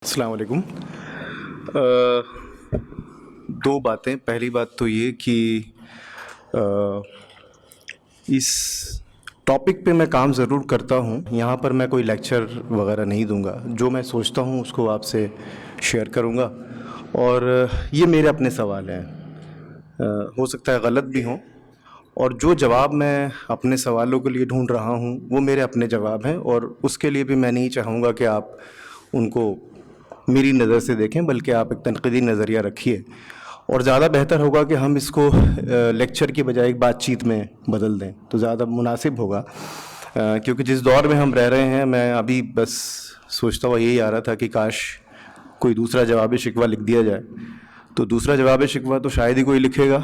अस्सलाम वालेकुम। दो बातें। पहली बात तो ये कि अ, इस टॉपिक पे मैं काम ज़रूर करता हूँ। यहाँ पर मैं कोई लेक्चर वगैरह नहीं दूंगा। जो मैं सोचता हूँ उसको आपसे शेयर करूँगा और ये मेरे अपने सवाल हैं। हो सकता है गलत भी हों और जो जवाब मैं अपने सवालों के लिए ढूंढ रहा हूँ वो मेरे अपने जवाब हैं और उसके लिए भी मैं नहीं चाहूँगा कि आप उनको मेरी नज़र से देखें, बल्कि आप एक तनक़ीदी नज़रिया रखिए और ज़्यादा बेहतर होगा कि हम इसको लेक्चर की बजाय एक बातचीत में बदल दें तो ज़्यादा मुनासिब होगा। क्योंकि जिस दौर में हम रह रहे हैं, मैं अभी बस सोचता हुआ यही आ रहा था कि काश कोई दूसरा जवाब शिकवा लिख दिया जाए। तो दूसरा जवाब शिकवा तो शायद ही कोई लिखेगा,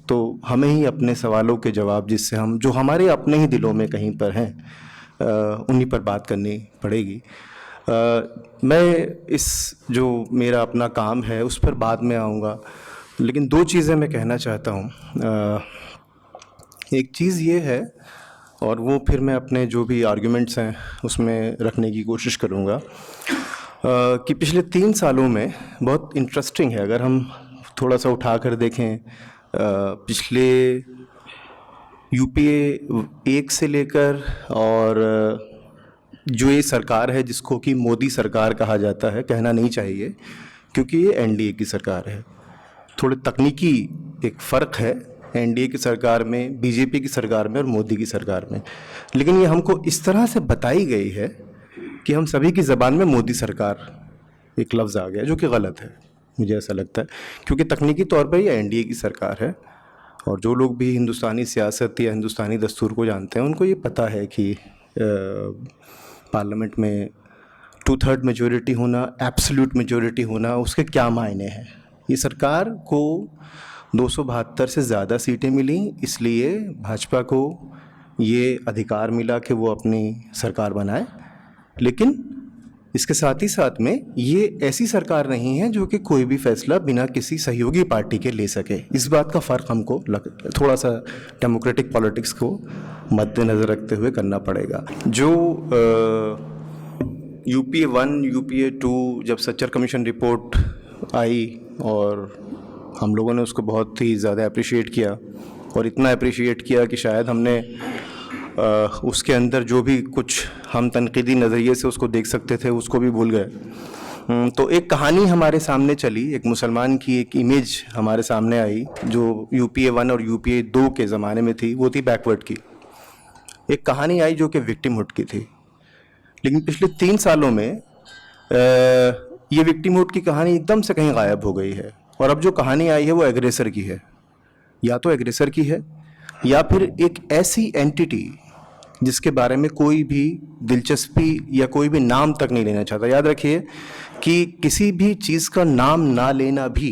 तो हमें ही अपने सवालों के जवाब जिससे हम जो हमारे अपने ही दिलों में कहीं पर हैं उन्हीं पर बात करनी पड़ेगी। मैं इस जो मेरा अपना काम है उस पर बाद में आऊँगा, लेकिन दो चीज़ें मैं कहना चाहता हूँ। एक चीज़ ये है और वो फिर मैं अपने जो भी आर्गुमेंट्स हैं उसमें रखने की कोशिश करूँगा कि पिछले 3 सालों में बहुत इंटरेस्टिंग है। अगर हम थोड़ा सा उठा कर देखें, पिछले यूपीए 1 से लेकर और जो ये सरकार है जिसको कि मोदी सरकार कहा जाता है, कहना नहीं चाहिए क्योंकि ये एनडीए की सरकार है। थोड़े तकनीकी एक फ़र्क है एनडीए की सरकार में, बीजेपी की सरकार में और मोदी की सरकार में, लेकिन ये हमको इस तरह से बताई गई है कि हम सभी की ज़बान में मोदी सरकार एक लफ्ज़ आ गया, जो कि गलत है, मुझे ऐसा लगता है। क्योंकि तकनीकी तौर पर ये एनडीए की सरकार है और जो लोग भी हिंदुस्तानी सियासत या हिंदुस्तानी दस्तूर को जानते हैं उनको ये पता है कि पार्लियामेंट में 2/3 मेजॉरिटी होना, एब्सोल्यूट मेजॉरिटी होना, उसके क्या मायने हैं। ये सरकार को 272 से ज़्यादा सीटें मिली, इसलिए भाजपा को ये अधिकार मिला कि वो अपनी सरकार बनाए। लेकिन इसके साथ ही साथ में ये ऐसी सरकार नहीं है जो कि कोई भी फैसला बिना किसी सहयोगी पार्टी के ले सके। इस बात का फ़र्क हमको थोड़ा सा डेमोक्रेटिक पॉलिटिक्स को मद्देनज़र रखते हुए करना पड़ेगा। जो यूपीए 1, यूपीए 2 जब सच्चर कमीशन रिपोर्ट आई और हम लोगों ने उसको बहुत ही ज़्यादा अप्रिशिएट किया और इतना अप्रिशिएट किया कि शायद हमने उसके अंदर जो भी कुछ हम तनकीदी नज़रिए से उसको देख सकते थे उसको भी भूल गए। तो एक कहानी हमारे सामने चली, एक मुसलमान की एक इमेज हमारे सामने आई जो यूपीए 1 और यूपीए 2 के ज़माने में थी, वो थी बैकवर्ड की। एक कहानी आई जो कि विक्टिमहुड की थी। लेकिन पिछले 3 सालों में ये विक्टिमहुड की कहानी एकदम से कहीं गायब हो गई है और अब जो कहानी आई है वो एग्रेसर की है। या तो एग्रेसर की है या फिर एक ऐसी एंटिटी जिसके बारे में कोई भी दिलचस्पी या कोई भी नाम तक नहीं लेना चाहता। याद रखिए कि किसी भी चीज़ का नाम ना लेना भी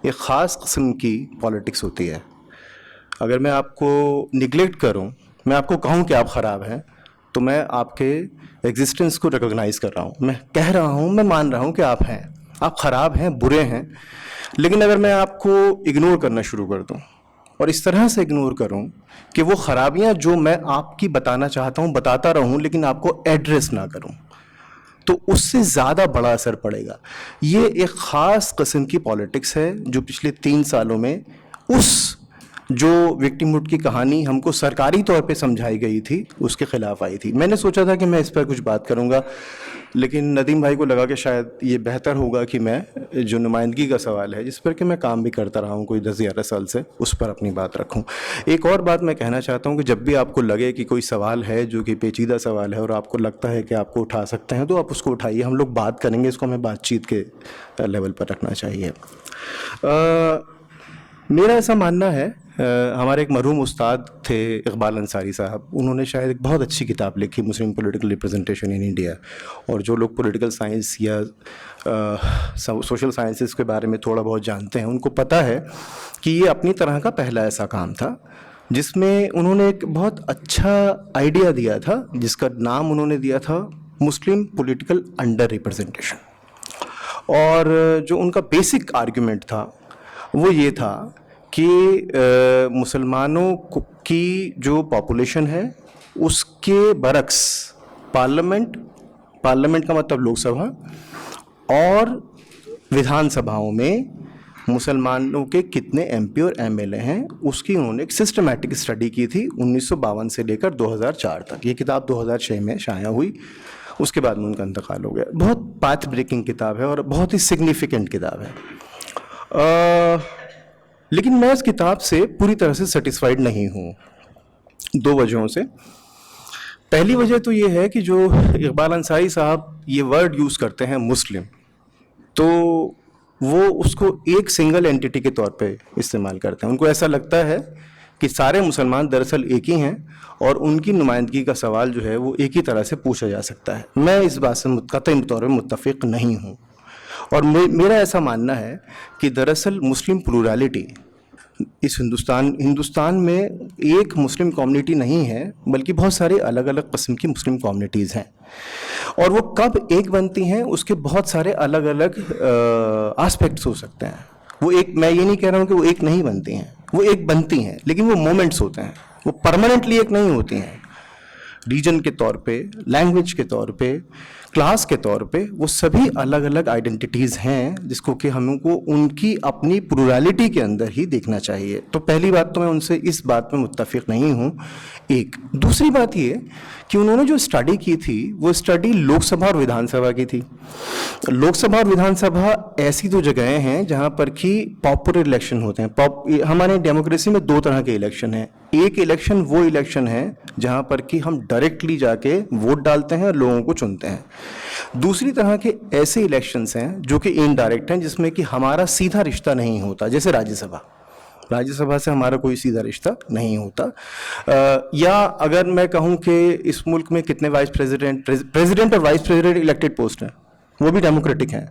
एक ख़ास किस्म की पॉलिटिक्स होती है। अगर मैं आपको निगलेक्ट करूं, मैं आपको कहूं कि आप ख़राब हैं, तो मैं आपके एग्जिस्टेंस को रिकॉग्नाइज़ कर रहा हूं। मैं कह रहा हूं, मैं मान रहा हूं कि आप हैं, आप ख़राब हैं, बुरे हैं। लेकिन अगर मैं आपको इग्नोर करना शुरू कर दूं और इस तरह से इग्नोर करूं कि वो ख़राबियां जो मैं आपकी बताना चाहता हूं बताता रहूं लेकिन आपको एड्रेस ना करूं, तो उससे ज़्यादा बड़ा असर पड़ेगा। ये एक ख़ास किस्म की पॉलिटिक्स है जो पिछले 3 सालों में उस जो विक्टिमहुड की कहानी हमको सरकारी तौर पे समझाई गई थी उसके ख़िलाफ़ आई थी। मैंने सोचा था कि मैं इस पर कुछ बात करूंगा, लेकिन नदीम भाई को लगा कि शायद ये बेहतर होगा कि मैं जो नुमाइंदगी का सवाल है जिस पर कि मैं काम भी करता रहा हूँ कोई 10-11 साल से, उस पर अपनी बात रखूँ। एक और बात मैं कहना चाहता हूँ कि जब भी आपको लगे कि कोई सवाल है जो कि पेचीदा सवाल है और आपको लगता है कि आपको उठा सकते हैं तो आप उसको उठाइए, हम लोग बात करेंगे। इसको हमें बातचीत के लेवल पर रखना चाहिए। मेरा ऐसा मानना है, हमारे एक मरहूम उस्ताद थे इकबाल अंसारी साहब, उन्होंने शायद एक बहुत अच्छी किताब लिखी, मुस्लिम पॉलिटिकल रिप्रेजेंटेशन इन इंडिया। और जो लोग पॉलिटिकल साइंस या सोशल साइंसेस के बारे में थोड़ा बहुत जानते हैं उनको पता है कि ये अपनी तरह का पहला ऐसा काम था जिसमें उन्होंने एक बहुत अच्छा आइडिया दिया था जिसका नाम उन्होंने दिया था मुस्लिम पॉलिटिकल अंडर रिप्रेजेंटेशन। और जो उनका बेसिक आर्ग्यूमेंट था वो ये था कि मुसलमानों की जो पॉपुलेशन है उसके बरक्स पार्लियामेंट का मतलब लोकसभा और विधानसभाओं में मुसलमानों के कितने एमपी और एमएलए हैं, उसकी उन्होंने एक सिस्टमैटिक स्टडी की थी 1952 से लेकर 2004 तक। ये किताब 2006 में शाया हुई, उसके बाद में उनका इंतकाल हो गया। बहुत पाथ ब्रेकिंग किताब है और बहुत ही सिग्निफिकेंट किताब है। लेकिन मैं इस किताब से पूरी तरह से सेटिस्फाइड नहीं हूँ, 2 वजहों से। पहली वजह तो ये है कि जो इकबाल अंसारी साहब ये वर्ड यूज़ करते हैं मुस्लिम, तो वो उसको एक सिंगल एंटिटी के तौर पे इस्तेमाल करते हैं। उनको ऐसा लगता है कि सारे मुसलमान दरअसल एक ही हैं और उनकी नुमाइंदगी का सवाल जो है वो एक ही तरह से पूछा जा सकता है। मैं इस बात से कतई तौर पर मुत्तफिक नहीं हूँ और मेरा ऐसा मानना है कि दरअसल मुस्लिम प्लूरलिटी इस हिंदुस्तान में एक मुस्लिम कम्युनिटी नहीं है, बल्कि बहुत सारे अलग अलग किस्म की मुस्लिम कम्युनिटीज़ हैं और वो कब एक बनती हैं उसके बहुत सारे अलग अलग एस्पेक्ट्स हो सकते हैं। वो एक, मैं ये नहीं कह रहा हूँ कि वो एक नहीं बनती हैं, वो एक बनती हैं, लेकिन वो मोमेंट्स होते हैं, वो परमानेंटली एक नहीं होती हैं। रीजन के तौर पे, लैंग्वेज के तौर पे, क्लास के तौर पे वो सभी अलग अलग आइडेंटिटीज़ हैं जिसको कि हमको उनकी अपनी प्लूरलिटी के अंदर ही देखना चाहिए। तो पहली बात तो मैं उनसे इस बात में मुत्तफिक नहीं हूँ। एक दूसरी बात ये कि उन्होंने जो स्टडी की थी वो स्टडी लोकसभा और विधानसभा की थी। लोकसभा और विधानसभा ऐसी 2 जगहें हैं जहाँ पर कि पॉपुलर इलेक्शन होते हैं। हमारे डेमोक्रेसी में 2 तरह के इलेक्शन हैं। एक इलेक्शन वो इलेक्शन है जहाँ पर कि हम डायरेक्टली जाके वोट डालते हैं और लोगों को चुनते हैं। दूसरी तरह के ऐसे इलेक्शंस हैं जो कि इनडायरेक्ट हैं, जिसमें कि हमारा सीधा रिश्ता नहीं होता, जैसे राज्यसभा से हमारा कोई सीधा रिश्ता नहीं होता। या अगर मैं कहूँ कि इस मुल्क में कितने प्रेसिडेंट और वाइस प्रेसिडेंट इलेक्टेड पोस्ट हैं, वो भी डेमोक्रेटिक हैं,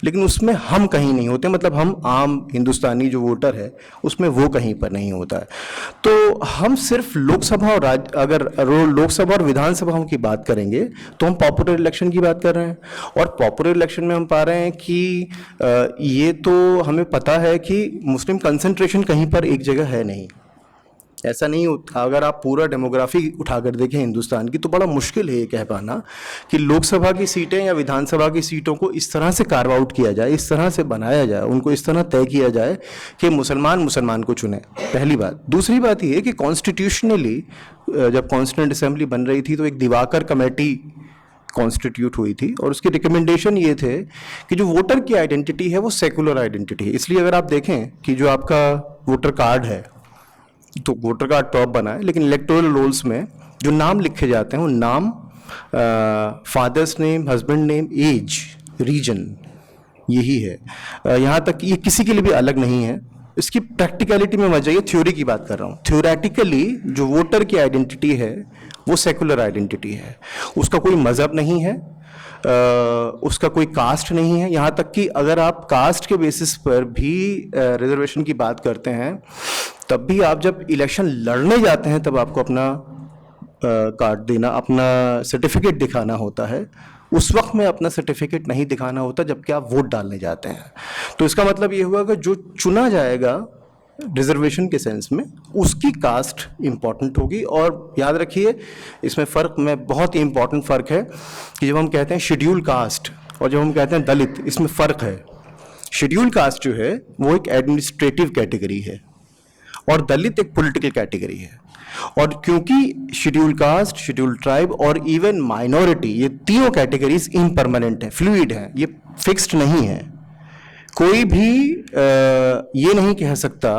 लेकिन उसमें हम कहीं नहीं होते, मतलब हम आम हिंदुस्तानी जो वोटर है उसमें वो कहीं पर नहीं होता है। तो हम सिर्फ लोकसभा और अगर लोकसभा और विधानसभाओं की बात करेंगे तो हम पॉपुलर इलेक्शन की बात कर रहे हैं, और पॉपुलर इलेक्शन में हम पा रहे हैं कि ये तो हमें पता है कि मुस्लिम कंसंट्रेशन कहीं पर एक जगह है नहीं। ऐसा नहीं होता। अगर आप पूरा डेमोग्राफी उठाकर देखें हिंदुस्तान की, तो बड़ा मुश्किल है ये कह पाना कि लोकसभा की सीटें या विधानसभा की सीटों को इस तरह से कार्व आउट किया जाए, इस तरह से बनाया जाए, उनको इस तरह तय किया जाए कि मुसलमान को चुने। पहली बात। दूसरी बात ये कि कॉन्स्टिट्यूशनली जब कॉन्स्टिट्यूंट असेंबली बन रही थी तो एक दिवाकर कमेटी कॉन्स्टिट्यूट हुई थी और उसके रिकमेंडेशन ये थे कि जो वोटर की आइडेंटिटी है वो सेकुलर आइडेंटिटी है। इसलिए अगर आप देखें कि जो आपका वोटर कार्ड है, तो वोटर कार्ड टॉप बना है, लेकिन इलेक्टोरल रोल्स में जो नाम लिखे जाते हैं वो नाम, father's name, husband name, age, region, यही है। यहाँ तक कि ये किसी के लिए भी अलग नहीं है। इसकी प्रैक्टिकलिटी में मजा, ये थ्योरी की बात कर रहा हूँ। थ्योरेटिकली जो वोटर की आइडेंटिटी है वो सेकुलर आइडेंटिटी है, उसका कोई मज़हब नहीं है, उसका कोई कास्ट नहीं है। यहाँ तक कि अगर आप कास्ट के बेसिस पर भी रिजर्वेशन की बात करते हैं, तब भी आप जब इलेक्शन लड़ने जाते हैं तब आपको अपना कार्ड देना, अपना सर्टिफिकेट दिखाना होता है। उस वक्त में अपना सर्टिफिकेट नहीं दिखाना होता जबकि आप वोट डालने जाते हैं। तो इसका मतलब ये हुआ कि जो चुना जाएगा रिजर्वेशन के सेंस में, उसकी कास्ट इंपॉर्टेंट होगी। और याद रखिए इसमें फ़र्क में बहुत ही इंपॉर्टेंट फ़र्क है कि जब हम कहते हैं शेड्यूल कास्ट और जब हम कहते हैं दलित, इसमें फ़र्क है। शेड्यूल कास्ट जो है वो एक एडमिनिस्ट्रेटिव कैटेगरी है और दलित एक पॉलिटिकल कैटेगरी है। और क्योंकि शेड्यूल कास्ट, शेड्यूल ट्राइब और इवन माइनॉरिटी, ये तीनों कैटेगरीज इम्परमानेंट हैं, फ्लूइड हैं, ये फिक्स्ड नहीं है। कोई भी ये नहीं कह सकता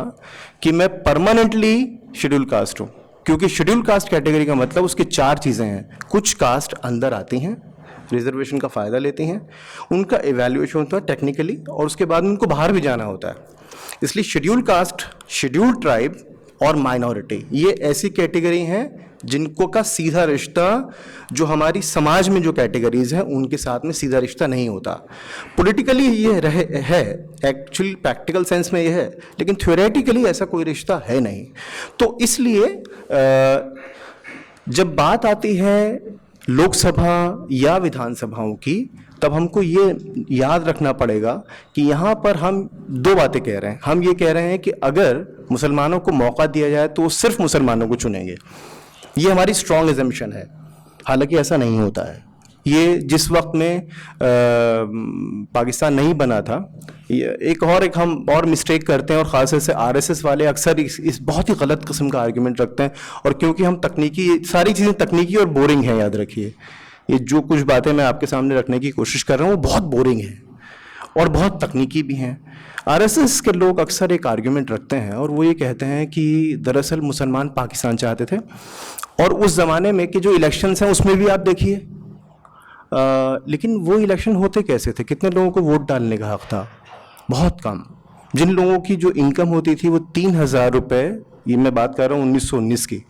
कि मैं परमानेंटली शेड्यूल कास्ट हूँ, क्योंकि शेड्यूल कास्ट कैटेगरी का मतलब उसके 4 चीज़ें हैं। कुछ कास्ट अंदर आती हैं, रिजर्वेशन का फ़ायदा लेती हैं, उनका एवेल्यूएशन होता है टेक्निकली, और उसके बाद उनको बाहर भी जाना होता है। इसलिए शेड्यूल कास्ट, शेड्यूल ट्राइब और माइनॉरिटी, ये ऐसी कैटेगरी हैं जिनको का सीधा रिश्ता, जो हमारी समाज में जो कैटेगरीज हैं उनके साथ में सीधा रिश्ता नहीं होता। पॉलिटिकली ये है, एक्चुअली प्रैक्टिकल सेंस में ये है, लेकिन थ्योरेटिकली ऐसा कोई रिश्ता है नहीं। तो इसलिए जब बात आती है लोकसभा या विधानसभाओं की, तब हमको ये याद रखना पड़ेगा कि यहाँ पर हम 2 बातें कह रहे हैं। हम ये कह रहे हैं कि अगर मुसलमानों को मौका दिया जाए तो वो सिर्फ मुसलमानों को चुनेंगे, ये हमारी स्ट्रॉन्ग एजम्पशन है, हालांकि ऐसा नहीं होता है। ये जिस वक्त में पाकिस्तान नहीं बना था, एक हम और मिस्टेक करते हैं, और ख़ास से आरएसएस वाले अक्सर इस बहुत ही गलत किस्म का आर्गुमेंट रखते हैं। और क्योंकि हम तकनीकी, सारी चीज़ें तकनीकी और बोरिंग हैं, याद रखिए, ये जो कुछ बातें मैं आपके सामने रखने की कोशिश कर रहा हूँ वो बहुत बोरिंग है और बहुत तकनीकी भी हैं। आरएसएस के लोग अक्सर एक आर्गुमेंट रखते हैं और वो ये कहते हैं कि दरअसल मुसलमान पाकिस्तान चाहते थे, और उस ज़माने में कि जो इलेक्शंस हैं उसमें भी आप देखिए, लेकिन वो इलेक्शन होते कैसे थे, कितने लोगों को वोट डालने का हक था? बहुत कम। जिन लोगों की जो इनकम होती थी वो 3,000 रुपये, ये मैं बात कर रहा हूँ 1919 की,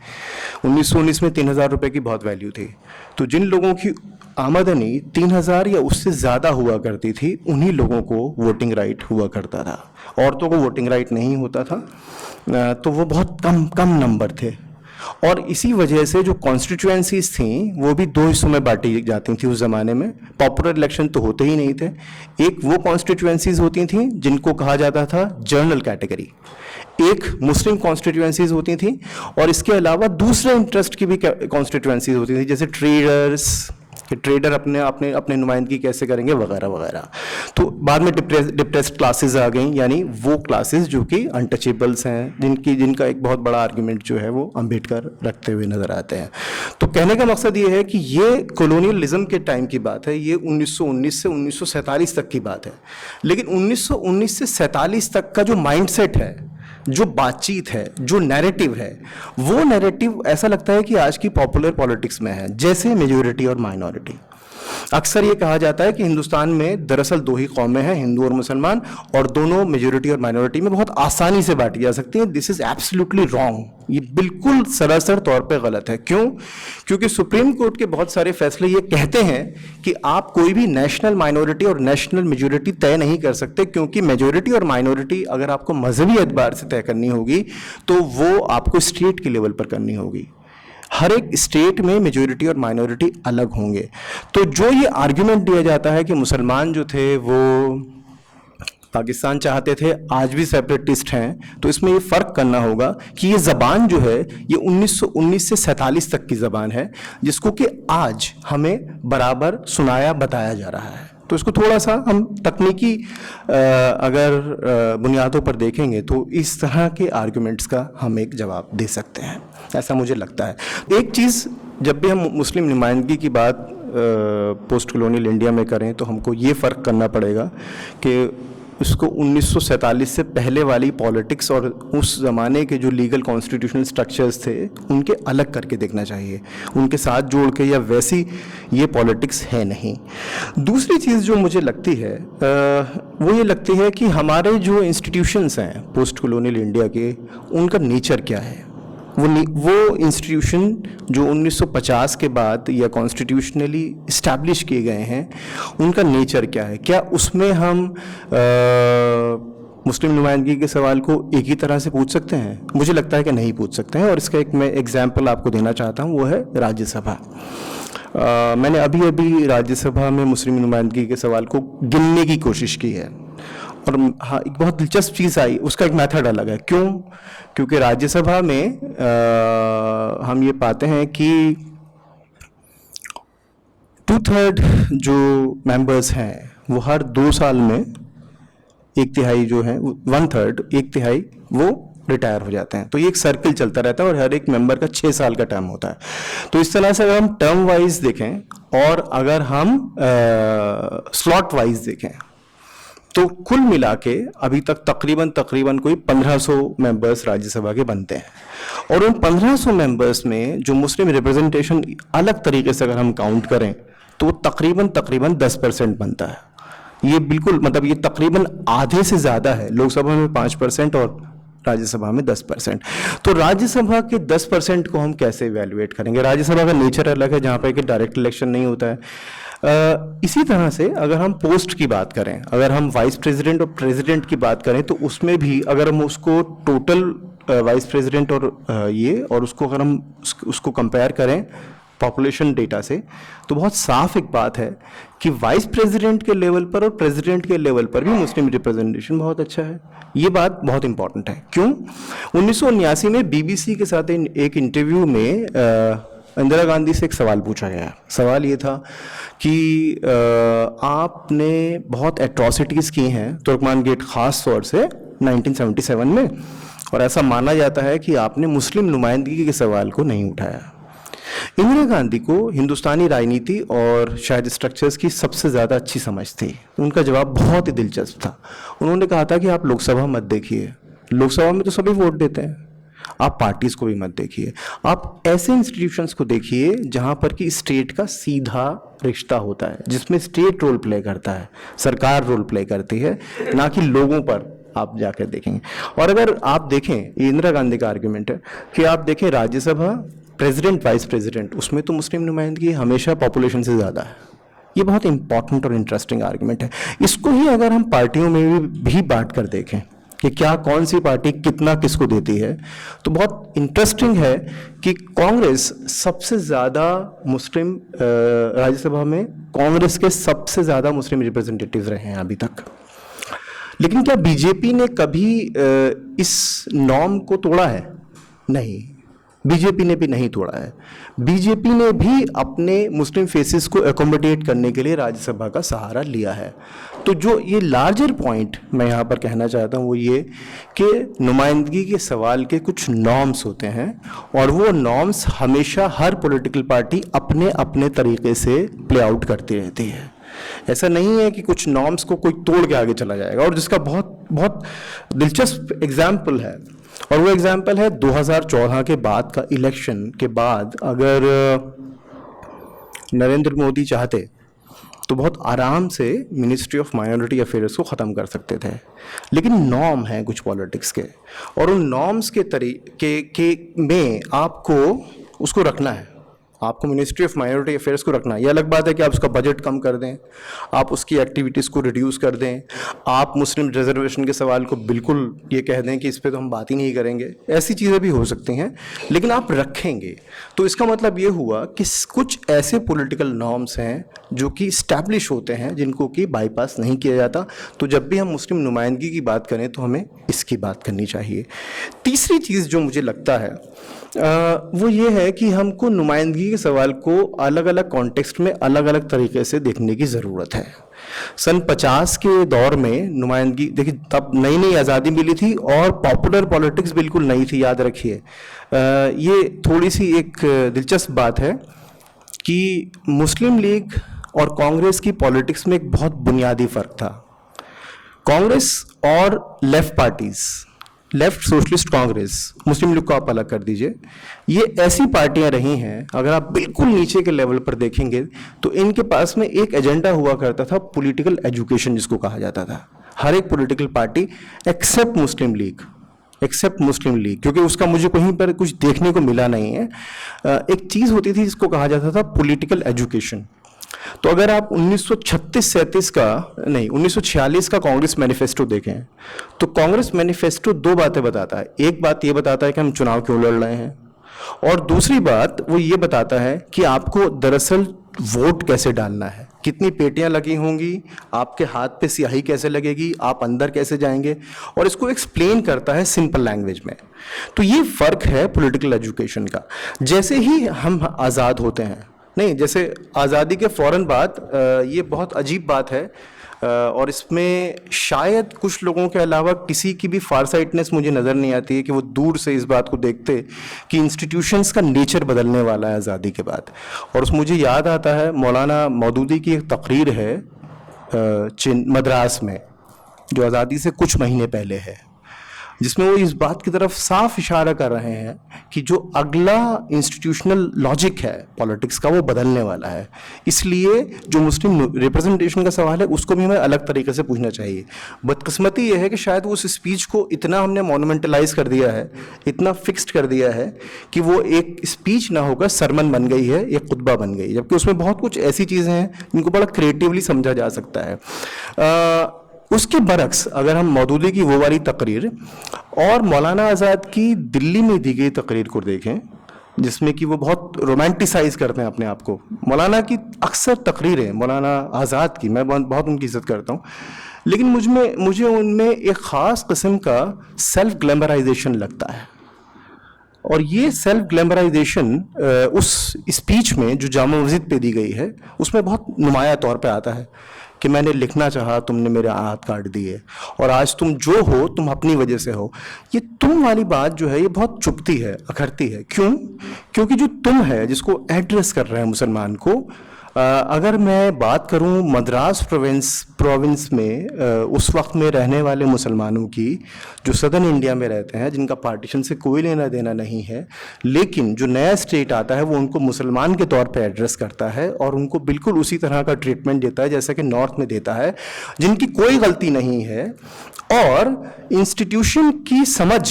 1919 में 3,000 रुपये की बहुत वैल्यू थी। तो जिन लोगों की आमदनी 3,000 या उससे ज़्यादा हुआ करती थी, उन्हीं लोगों को वोटिंग राइट हुआ करता था, औरतों को वोटिंग राइट नहीं होता था। तो वो बहुत कम नंबर थे, और इसी वजह से जो कॉन्स्टिट्यूएंसीज थी वो भी दो हिस्सों में बांटी जाती थी उस ज़माने में। पॉपुलर इलेक्शन तो होते ही नहीं थे। एक वो कॉन्स्टिट्यूएंसीज होती थी जिनको कहा जाता था जनरल कैटेगरी, एक मुस्लिम कॉन्स्टिट्यूएंसीज होती थी, और इसके अलावा दूसरे इंटरेस्ट की भी कॉन्स्टिट्यूएंसीज होती थी, जैसे ट्रेडर्स, कि ट्रेडर अपने नुमाइंदगी कैसे करेंगे वगैरह वगैरह। तो बाद में डिप्रेस्ड क्लासेस आ गई, यानी वो क्लासेस जो कि अनटचेबल्स हैं, जिनका एक बहुत बड़ा आर्गुमेंट जो है वो अंबेडकर रखते हुए नजर आते हैं। तो कहने का मकसद ये है कि ये कॉलोनियलिज्म के टाइम की बात है, ये 1919 से 1947 तक की बात है। लेकिन 1919 से 47 तक का जो माइंडसेट है, जो बातचीत है, जो नैरेटिव है, वो नैरेटिव ऐसा लगता है कि आज की पॉपुलर पॉलिटिक्स में है, जैसे मेजॉरिटी और माइनॉरिटी। अक्सर ये कहा जाता है कि हिंदुस्तान में दरअसल दो ही कौमें हैं, हिंदू और मुसलमान, और दोनों मेजॉरिटी और माइनॉरिटी में बहुत आसानी से बांटी जा सकती हैं। This is absolutely wrong. ये बिल्कुल सरासर तौर पे गलत है। क्यों? क्योंकि सुप्रीम कोर्ट के बहुत सारे फैसले ये कहते हैं कि आप कोई भी नेशनल माइनॉरिटी और नेशनल मेजॉरिटी तय नहीं कर सकते, क्योंकि मेजॉरिटी और माइनॉरिटी अगर आपको मजहबी एतबार से तय करनी होगी तो वो आपको स्टेट के लेवल पर करनी होगी। हर एक स्टेट में मेजॉरिटी और माइनॉरिटी अलग होंगे। तो जो ये आर्ग्यूमेंट दिया जाता है कि मुसलमान जो थे वो पाकिस्तान चाहते थे, आज भी सेपरेटिस्ट हैं, तो इसमें ये फ़र्क करना होगा कि ये ज़बान जो है ये 1919 से 47 तक की ज़बान है, जिसको कि आज हमें बराबर सुनाया बताया जा रहा है। तो इसको थोड़ा सा हम तकनीकी अगर बुनियादों पर देखेंगे तो इस तरह के आर्गुमेंट्स का हम एक जवाब दे सकते हैं, ऐसा मुझे लगता है। एक चीज़, जब भी हम मुस्लिम नुमाइंदगी की बात पोस्ट कॉलोनियल इंडिया में करें तो हमको ये फ़र्क करना पड़ेगा कि उसको 1947 से पहले वाली पॉलिटिक्स और उस ज़माने के जो लीगल कॉन्स्टिट्यूशनल स्ट्रक्चर्स थे उनके अलग करके देखना चाहिए, उनके साथ जोड़ के, या वैसी ये पॉलिटिक्स है नहीं। दूसरी चीज़ जो मुझे लगती है वो ये लगती है कि हमारे जो इंस्टीट्यूशंस हैं पोस्ट कॉलोनियल इंडिया के, उनका नेचर क्या है। वो इंस्टीट्यूशन जो 1950 के बाद या कॉन्स्टिट्यूशनली इस्टेब्लिश किए गए हैं, उनका नेचर क्या है? क्या उसमें हम मुस्लिम नुमाइंदगी के सवाल को एक ही तरह से पूछ सकते हैं? मुझे लगता है कि नहीं पूछ सकते हैं, और इसका एक मैं एग्जाम्पल आपको देना चाहता हूँ, वो है राज्यसभा। मैंने अभी राज्यसभा में मुस्लिम नुमाइंदगी के सवाल को गिनने की कोशिश की है, और हाँ, एक बहुत दिलचस्प चीज़ आई, उसका एक मेथड अलग है। क्यों? क्योंकि राज्यसभा में हम ये पाते हैं कि 2/3 जो मेंबर्स हैं वो हर 2 साल में 1/3 जो है, 1/3, 1/3 वो रिटायर हो जाते हैं। तो ये एक सर्किल चलता रहता है, और हर एक मेंबर का 6 साल का टर्म होता है। तो इस तरह से अगर हम टर्म वाइज देखें और अगर हम स्लॉट वाइज देखें तो कुल मिला के अभी तक तकरीबन कोई 1500 मेंबर्स राज्यसभा के बनते हैं, और उन 1500 मेंबर्स में जो मुस्लिम रिप्रेजेंटेशन अलग तरीके से अगर हम काउंट करें तो वो तकरीबन 10% बनता है। ये बिल्कुल, मतलब ये तकरीबन आधे से ज़्यादा है। लोकसभा में 5% और राज्यसभा में 10%। तो राज्यसभा के 10% को हम कैसे इवेल्युएट करेंगे? राज्यसभा का नेचर अलग है, जहाँ पर कि डायरेक्ट इलेक्शन नहीं होता है। इसी तरह से अगर हम पोस्ट की बात करें, अगर हम वाइस प्रेसिडेंट और प्रेसिडेंट की बात करें, तो उसमें भी अगर हम उसको टोटल वाइस प्रेसिडेंट और और उसको अगर हम उसको कंपेयर करें पॉपुलेशन डेटा से, तो बहुत साफ एक बात है कि वाइस प्रेसिडेंट के लेवल पर और प्रेसिडेंट के लेवल पर भी मुस्लिम रिप्रेजेंटेशन बहुत अच्छा है। ये बात बहुत इंपॉर्टेंट है। क्यों? 1979 में बीबीसी के साथ एक इंटरव्यू में इंदिरा गांधी से एक सवाल पूछा गया। सवाल ये था कि आपने बहुत एट्रॉसिटीज़ की हैं तुर्कमान गेट ख़ास तौर से 1977 में, और ऐसा माना जाता है कि आपने मुस्लिम नुमाइंदगी के सवाल को नहीं उठाया। इंदिरा गांधी को हिंदुस्तानी राजनीति और शायद स्ट्रक्चर्स की सबसे ज़्यादा अच्छी समझ थी। उनका जवाब बहुत ही दिलचस्प था। उन्होंने कहा था कि आप लोकसभा मत देखिए, लोकसभा में तो सभी वोट देते हैं, आप पार्टीज को भी मत देखिए, आप ऐसे इंस्टीट्यूशंस को देखिए जहां पर कि स्टेट का सीधा रिश्ता होता है, जिसमें स्टेट रोल प्ले करता है, सरकार रोल प्ले करती है, ना कि लोगों पर आप जाकर देखेंगे। और अगर आप देखें, ये इंदिरा गांधी का आर्ग्यूमेंट है कि आप देखें राज्यसभा, प्रेसिडेंट, वाइस प्रेसिडेंट, उसमें तो मुस्लिम नुमाइंदगी हमेशा पॉपुलेशन से ज़्यादा है। ये बहुत इंपॉर्टेंट और इंटरेस्टिंग आर्ग्यूमेंट है। इसको ही अगर हम पार्टियों में भी बांट कर देखें कि क्या कौन सी पार्टी कितना किसको देती है, तो बहुत इंटरेस्टिंग है कि कांग्रेस सबसे ज़्यादा मुस्लिम, राज्यसभा में कांग्रेस के सबसे ज़्यादा मुस्लिम रिप्रेजेंटेटिव्स रहे हैं अभी तक। लेकिन क्या बीजेपी ने कभी इस नॉर्म को तोड़ा है? नहीं, बीजेपी ने भी नहीं तोड़ा है। बीजेपी ने भी अपने मुस्लिम फेसेस को एकोमोडेट करने के लिए राज्यसभा का सहारा लिया है। तो जो ये लार्जर पॉइंट मैं यहाँ पर कहना चाहता हूँ वो ये कि नुमाइंदगी के सवाल के कुछ नॉर्म्स होते हैं, और वो नॉर्म्स हमेशा हर पॉलिटिकल पार्टी अपने अपने तरीके से प्ले आउट करती रहती है। ऐसा नहीं है कि कुछ नॉर्म्स को कोई तोड़ के आगे चला जाएगा, और जिसका बहुत बहुत दिलचस्प एग्जाम्पल है, और वो एग्जाम्पल है 2014 के बाद का इलेक्शन के बाद अगर नरेंद्र मोदी चाहते तो बहुत आराम से मिनिस्ट्री ऑफ माइनॉरिटी अफेयर्स को ख़त्म कर सकते थे। लेकिन नॉर्म है कुछ पॉलिटिक्स के, और उन नॉर्म्स के तरीके में आपको उसको रखना है, आपको मिनिस्ट्री ऑफ माइनॉरिटी अफेयर्स को रखना है। ये अलग बात है कि आप उसका बजट कम कर दें, आप उसकी एक्टिविटीज़ को रिड्यूस कर दें, आप मुस्लिम रिजर्वेशन के सवाल को बिल्कुल ये कह दें कि इस पे तो हम बात ही नहीं करेंगे, ऐसी चीज़ें भी हो सकती हैं, लेकिन आप रखेंगे। तो इसका मतलब ये हुआ कि कुछ ऐसे पॉलिटिकल नॉर्म्स हैं जो कि इस्टेब्लिश होते हैं, जिनको कि बाईपास नहीं किया जाता। तो जब भी हम मुस्लिम नुमाइंदगी की बात करें तो हमें इसकी बात करनी चाहिए। तीसरी चीज़ जो मुझे लगता है वो ये है कि हमको नुमाइंदगी के सवाल को अलग अलग कॉन्टेक्स्ट में अलग अलग तरीके से देखने की ज़रूरत है। सन 50 के दौर में नुमाइंदगी, देखिए तब नई नई आज़ादी मिली थी और पॉपुलर पॉलिटिक्स बिल्कुल नई थी, याद रखिए। ये थोड़ी सी एक दिलचस्प बात है कि मुस्लिम लीग और कांग्रेस की पॉलिटिक्स में एक बहुत बुनियादी फ़र्क था। कांग्रेस और left parties, left socialist Congress, Muslim League को आप अलग कर दीजिए, ये ऐसी पार्टियां रही हैं, अगर आप बिल्कुल नीचे के लेवल पर देखेंगे तो इनके पास में एक एजेंडा हुआ करता था, पॉलिटिकल एजुकेशन जिसको कहा जाता था। हर एक पॉलिटिकल पार्टी एक्सेप्ट मुस्लिम लीग, क्योंकि उसका मुझे कहीं पर कुछ देखने को मिला नहीं है। एक चीज़ होती थी जिसको कहा जाता था पॉलिटिकल एजुकेशन। तो अगर आप 1946 का कांग्रेस मैनिफेस्टो देखें तो कांग्रेस मैनिफेस्टो दो बातें बताता है। एक बात ये बताता है कि हम चुनाव क्यों लड़ रहे हैं, और दूसरी बात वो ये बताता है कि आपको दरअसल वोट कैसे डालना है, कितनी पेटियां लगी होंगी, आपके हाथ पे स्याही कैसे लगेगी, आप अंदर कैसे जाएंगे, और इसको एक्सप्लेन करता है सिंपल लैंग्वेज में। तो ये फ़र्क है पॉलिटिकल एजुकेशन का। जैसे ही हम आज़ाद होते हैं, नहीं, जैसे आज़ादी के फ़ौरन बाद, ये बहुत अजीब बात है, और इसमें शायद कुछ लोगों के अलावा किसी की भी फारसाइटनेस मुझे नज़र नहीं आती है कि वो दूर से इस बात को देखते कि इंस्टीट्यूशंस का नेचर बदलने वाला है आज़ादी के बाद। और मुझे याद आता है मौलाना मौदूदी की एक तकरीर है मद्रास में, जो आज़ादी से कुछ महीने पहले है, जिसमें वो इस बात की तरफ साफ इशारा कर रहे हैं कि जो अगला इंस्टीट्यूशनल लॉजिक है पॉलिटिक्स का वो बदलने वाला है। इसलिए जो मुस्लिम रिप्रेजेंटेशन का सवाल है उसको भी हमें अलग तरीके से पूछना चाहिए। बदकिस्मती ये है कि शायद उस स्पीच को इतना हमने मोनूमेंटलाइज कर दिया है, इतना फिक्स्ड कर दिया है कि वो एक स्पीच ना होकर सरमन बन गई है, एक खुतबा बन गई, जबकि उसमें बहुत कुछ ऐसी चीज़ें हैं जिनको बड़ा क्रिएटिवली समझा जा सकता है। उसके बरक्स अगर हम मौदूदी की वो वाली तकरीर और मौलाना आज़ाद की दिल्ली में दी गई तकरीर को देखें, जिसमें कि वो बहुत रोमांटिसाइज करते हैं अपने आप को। मौलाना की अक्सर तकरीरें, मौलाना आज़ाद की, मैं बहुत उनकी इज़्ज़त करता हूँ, लेकिन मुझे उनमें एक ख़ास किस्म का सेल्फ ग्लैमराइजेशन लगता है। और ये सेल्फ ग्लैमराइजेशन उस स्पीच में जो जामा मस्जिद पे दी गई है उसमें बहुत नुमाया तौर पे आता है कि मैंने लिखना चाहा, तुमने मेरे हाथ काट दिए, और आज तुम जो हो तुम अपनी वजह से हो। ये तुम वाली बात जो है ये बहुत चुभती है, अखरती है। क्यों? क्योंकि जो तुम है जिसको एड्रेस कर रहे हैं मुसलमान को, अगर मैं बात करूं मद्रास प्रोविंस में उस वक्त में रहने वाले मुसलमानों की जो सदर्न इंडिया में रहते हैं, जिनका पार्टीशन से कोई लेना देना नहीं है, लेकिन जो नया स्टेट आता है वो उनको मुसलमान के तौर पे एड्रेस करता है और उनको बिल्कुल उसी तरह का ट्रीटमेंट देता है जैसा कि नॉर्थ में देता है, जिनकी कोई गलती नहीं है। और इंस्टीट्यूशन की समझ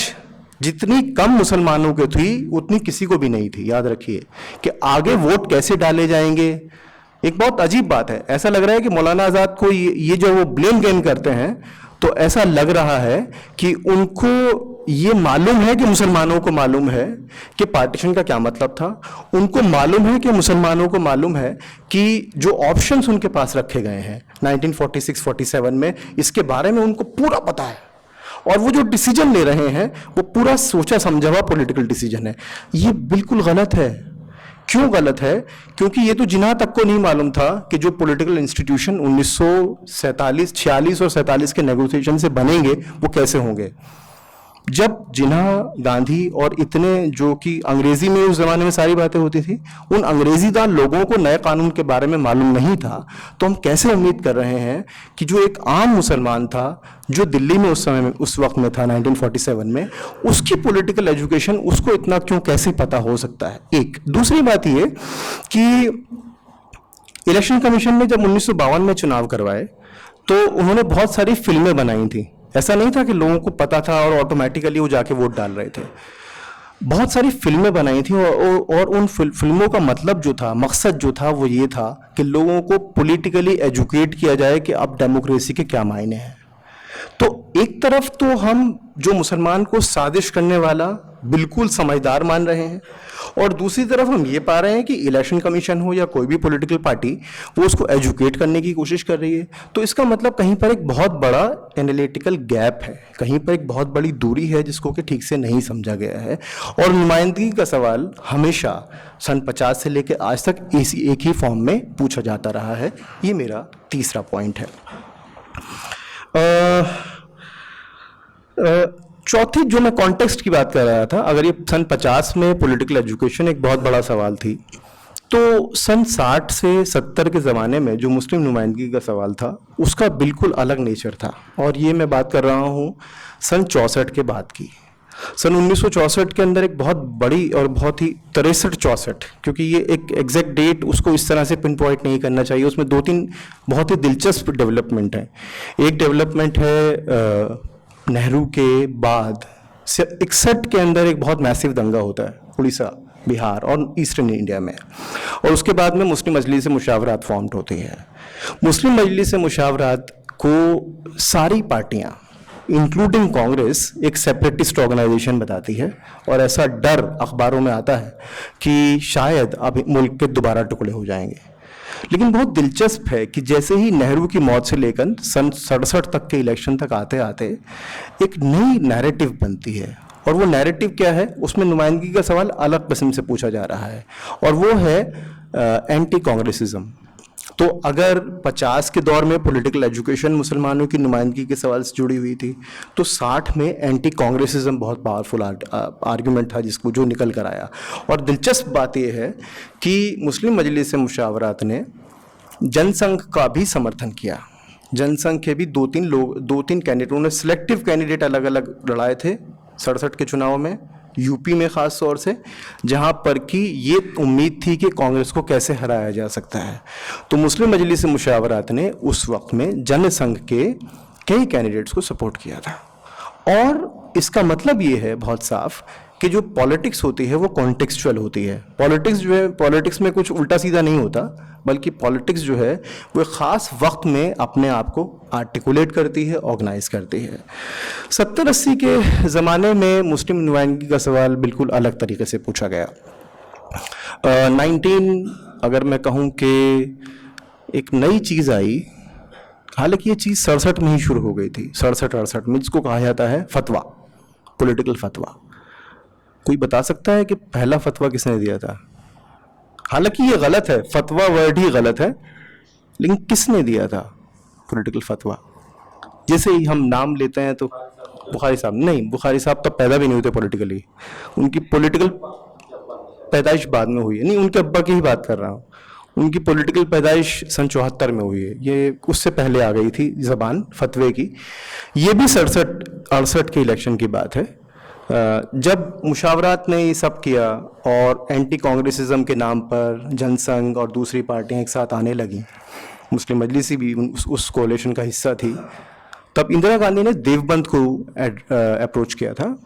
जितनी कम मुसलमानों की थी उतनी किसी को भी नहीं थी। याद रखिए कि आगे वोट कैसे डाले जाएंगे, एक बहुत अजीब बात है। ऐसा लग रहा है कि मौलाना आज़ाद को ये जो वो ब्लेम गेम करते हैं, तो ऐसा लग रहा है कि उनको ये मालूम है कि मुसलमानों को मालूम है कि पार्टीशन का क्या मतलब था, उनको मालूम है कि मुसलमानों को मालूम है कि जो ऑप्शंस उनके पास रखे गए हैं 1946-47 में, इसके बारे में उनको पूरा पता है। और वो जो डिसीजन ले रहे हैं वो पूरा सोचा समझा हुआ पॉलिटिकल डिसीजन है। ये बिल्कुल गलत है। क्यों गलत है? क्योंकि ये तो जिन्ना तक को नहीं मालूम था कि जो पॉलिटिकल इंस्टीट्यूशन 1947, 46 और 47 के नेगोशिएशन से बनेंगे वो कैसे होंगे। जब जिन्ना, गांधी और इतने जो कि अंग्रेजी में उस जमाने में सारी बातें होती थी, उन अंग्रेजीदार लोगों को नए कानून के बारे में मालूम नहीं था, तो हम कैसे उम्मीद कर रहे हैं कि जो एक आम मुसलमान था जो दिल्ली में उस समय में उस वक्त में था 1947 में, उसकी पॉलिटिकल एजुकेशन उसको इतना क्यों कैसे पता हो सकता है। एक दूसरी बात ये कि इलेक्शन कमीशन ने जब 1952 में चुनाव करवाए तो उन्होंने बहुत सारी फिल्में बनाई थी। ऐसा नहीं था कि लोगों को पता था और ऑटोमेटिकली वो जाके वोट डाल रहे थे। बहुत सारी फिल्में बनाई थी और उन फिल्मों का मतलब जो था, मकसद जो था, वो ये था कि लोगों को पॉलिटिकली एजुकेट किया जाए कि अब डेमोक्रेसी के क्या मायने हैं। तो एक तरफ तो हम जो मुसलमान को साजिश करने वाला बिल्कुल समझदार मान रहे हैं, और दूसरी तरफ हम ये पा रहे हैं कि इलेक्शन कमीशन हो या कोई भी पॉलिटिकल पार्टी वो उसको एजुकेट करने की कोशिश कर रही है। तो इसका मतलब कहीं पर एक बहुत बड़ा एनालिटिकल गैप है, कहीं पर एक बहुत बड़ी दूरी है जिसको कि ठीक से नहीं समझा गया है। और नुमाइंदगी का सवाल हमेशा सन 50 से लेकर आज तक इसी एक ही फॉर्म में पूछा जाता रहा है। ये मेरा तीसरा पॉइंट है। चौथी जो मैं कॉन्टेक्स्ट की बात कर रहा था, अगर ये सन 50 में पॉलिटिकल एजुकेशन एक बहुत बड़ा सवाल थी, तो सन 60 से 70 के ज़माने में जो मुस्लिम नुमाइंदगी का सवाल था उसका बिल्कुल अलग नेचर था। और ये मैं बात कर रहा हूँ सन 64 के बाद की। सन 1964 के अंदर एक बहुत बड़ी और बहुत ही 63-64, क्योंकि ये एक एग्जैक्ट डेट उसको इस तरह से पिन पॉइंट नहीं करना चाहिए, उसमें 2-3 बहुत ही दिलचस्प डेवलपमेंट हैं। एक डेवलपमेंट है नेहरू के बाद 61 के अंदर एक बहुत मैसिव दंगा होता है उड़ीसा, बिहार और ईस्टर्न इंडिया में, और उसके बाद में मुस्लिम मजलिस मुशावरात फॉर्म होती है। मुस्लिम मजलिस मुशावरात को सारी पार्टियां इंक्लूडिंग कांग्रेस एक सेपरेटिस्ट ऑर्गेनाइजेशन बताती है, और ऐसा डर अखबारों में आता है कि शायद अब मुल्क के दोबारा टुकड़े हो जाएंगे। लेकिन बहुत दिलचस्प है कि जैसे ही नेहरू की मौत से लेकर सन 67 तक के इलेक्शन तक आते आते एक नई नैरेटिव बनती है, और वो नैरेटिव क्या है, उसमें नुमाइंदगी का सवाल अलग किस्म से पूछा जा रहा है, और वो है एंटी कांग्रेसिज्म। तो अगर 50 के दौर में पॉलिटिकल एजुकेशन मुसलमानों की नुमाइंदगी के सवाल से जुड़ी हुई थी, तो 60 में एंटी कांग्रेसिज्म बहुत पावरफुल आर्ग्यूमेंट था जिसको जो निकल कर आया। और दिलचस्प बात यह है कि मुस्लिम मजलिस मुशावरात ने जनसंघ का भी समर्थन किया। जनसंघ के भी 2-3 कैंडिडेटों ने सिलेक्टिव कैंडिडेट अलग अलग लड़ाए थे 67 के चुनाव में, यूपी में ख़ास तौर से, जहां पर कि ये उम्मीद थी कि कांग्रेस को कैसे हराया जा सकता है। तो मुस्लिम मजलिस मुशावरात ने उस वक्त में जनसंघ के कई कैंडिडेट्स को सपोर्ट किया था। और इसका मतलब ये है बहुत साफ कि जो पॉलिटिक्स होती है वो कॉन्टेक्सचुअल होती है। पॉलिटिक्स जो है, पॉलिटिक्स में कुछ उल्टा सीधा नहीं होता, बल्कि पॉलिटिक्स जो है वो एक ख़ास वक्त में अपने आप को आर्टिकुलेट करती है, ऑर्गेनाइज करती है। 70-80 के ज़माने में मुस्लिम नुमाइंदगी का सवाल बिल्कुल अलग तरीके से पूछा गया। 19 अगर मैं कहूँ कि एक नई चीज़ आई, हालांकि ये चीज़ 67 में ही शुरू हो गई थी, 67-68 में, जिसको कहा जाता है फतवा, पॉलिटिकल फतवा। कोई बता सकता है कि पहला फतवा किसने दिया था? हालांकि ये गलत है, फतवा वर्ड ही गलत है, लेकिन किसने दिया था पॉलिटिकल फतवा? जैसे ही हम नाम लेते हैं तो बुखारी साहब, नहीं, बुखारी साहब तो पैदा भी नहीं हुए थे पॉलिटिकली, उनकी पॉलिटिकल पैदाइश बाद में हुई है। नहीं, उनके अब्बा की ही बात कर रहा हूँ, उनकी पॉलिटिकल पैदाइश सन 74 में हुई है, ये उससे पहले आ गई थी ज़बान फतवे की। ये भी 67-68 के इलेक्शन की बात है, जब मुशावरात ने ये सब किया और एंटी कांग्रेसिज्म के नाम पर जनसंघ और दूसरी पार्टियां एक साथ आने लगी, मुस्लिम मजलिसी भी उस कोalition का हिस्सा थी, तब इंदिरा गांधी ने देवबंद को अप्रोच किया था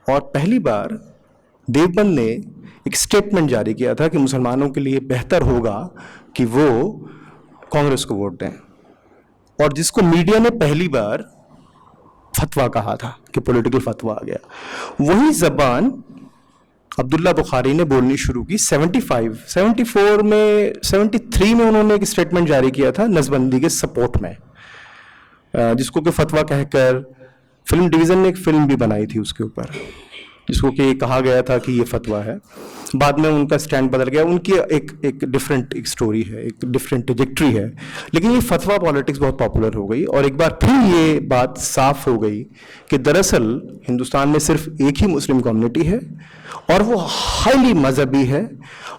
और पहली बार देवबंद ने एक स्टेटमेंट जारी किया था कि मुसलमानों के लिए बेहतर होगा कि वो कांग्रेस को वोट दें, और जिसको मीडिया ने पहली बार फतवा कहा था कि पॉलिटिकल फतवा आ गया। वही जबान अब्दुल्ला बुखारी ने बोलनी शुरू की 75, 74 में, 73 में उन्होंने एक स्टेटमेंट जारी किया था नसबंदी के सपोर्ट में, जिसको कि फतवा कहकर फिल्म डिवीज़न ने एक फिल्म भी बनाई थी उसके ऊपर, जिसको कि कहा गया था कि ये फतवा है। बाद में उनका स्टैंड बदल गया, उनकी एक डिफरेंट एक स्टोरी है, एक डिफरेंट ट्रजेक्टरी है, लेकिन ये फतवा पॉलिटिक्स बहुत पॉपुलर हो गई और एक बार फिर ये बात साफ हो गई कि दरअसल हिंदुस्तान में सिर्फ एक ही मुस्लिम कम्युनिटी है और वो हाईली मजहबी है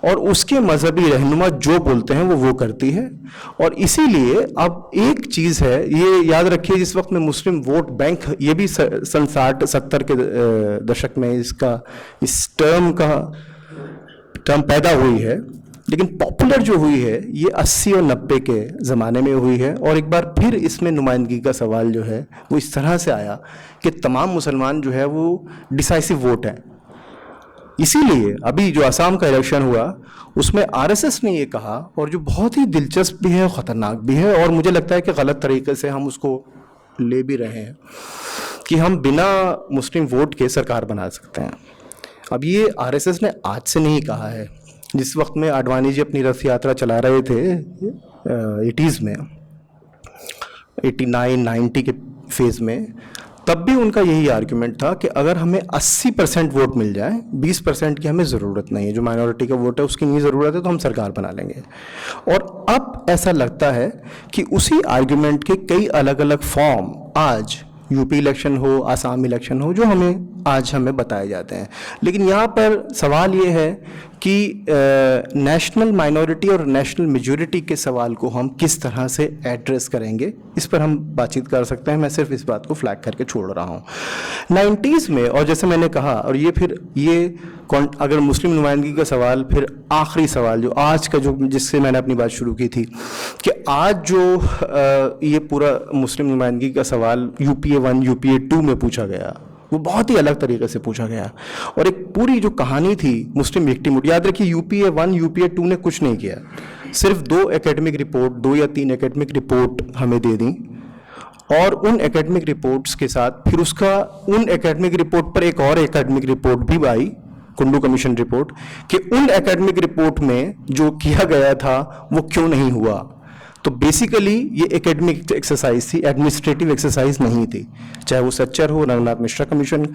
और उसके मजहबी रहनुमा जो बोलते हैं वो करती है। और इसीलिए अब एक चीज़ है, ये याद रखिए, जिस वक्त में मुस्लिम वोट बैंक, ये भी सन 60-70 के दशक में इस टर्म पैदा हुई है, लेकिन पॉपुलर जो हुई है ये 80 और 90 के ज़माने में हुई है। और एक बार फिर इसमें नुमाइंदगी का सवाल जो है वो इस तरह से आया कि तमाम मुसलमान जो है वो डिसाइसिव वोट है। इसीलिए अभी जो असम का इलेक्शन हुआ उसमें आरएसएस ने ये कहा, और जो बहुत ही दिलचस्प भी है, ख़तरनाक भी है, और मुझे लगता है कि गलत तरीके से हम उसको ले भी रहे हैं, कि हम बिना मुस्लिम वोट के सरकार बना सकते हैं। अब ये आरएसएस ने आज से नहीं कहा है, जिस वक्त में आडवाणी जी अपनी रथ यात्रा चला रहे थे 80s में, 89-90 के फेज़ में, तब भी उनका यही आर्ग्यूमेंट था कि अगर हमें 80% वोट मिल जाए, 20% की हमें ज़रूरत नहीं है, जो माइनॉरिटी का वोट है उसकी नहीं ज़रूरत है, तो हम सरकार बना लेंगे। और अब ऐसा लगता है कि उसी आर्ग्यूमेंट के कई अलग अलग फॉर्म आज यूपी इलेक्शन हो, आसाम इलेक्शन हो, जो हमें बताए जाते हैं। लेकिन यहाँ पर सवाल ये है कि नेशनल माइनॉरिटी और नेशनल मेजॉरिटी के सवाल को हम किस तरह से एड्रेस करेंगे, इस पर हम बातचीत कर सकते हैं। मैं सिर्फ इस बात को फ्लैग करके छोड़ रहा हूँ। 90s में, और जैसे मैंने कहा, और ये अगर मुस्लिम नुमाइंदगी का सवाल, फिर आखिरी सवाल जो आज का, जो जिससे मैंने अपनी बात शुरू की थी, कि आज जो ये पूरा मुस्लिम नुमाइंदगी का सवाल UPA 1 UPA 2 में पूछा गया, वो बहुत ही अलग तरीके से पूछा गया। और एक पूरी जो कहानी थी मुस्लिम विक्टिम, याद रखिए UPA 1 UPA 2 ने कुछ नहीं किया, सिर्फ 2 एकेडमिक रिपोर्ट, 2 या 3 एकेडमिक रिपोर्ट हमें दे दी, और उन एकेडमिक रिपोर्ट्स के साथ फिर उन एकेडमिक रिपोर्ट पर एक और एकेडमिक रिपोर्ट भी आई, कुंडू कमीशन रिपोर्ट, कि उन एकेडमिक रिपोर्ट में जो किया गया था वो क्यों नहीं हुआ। तो बेसिकली ये एकेडमिक एक्सरसाइज थी, एडमिनिस्ट्रेटिव एक्सरसाइज नहीं थी, चाहे वो सच्चर हो, रंगनाथ मिश्रा कमीशन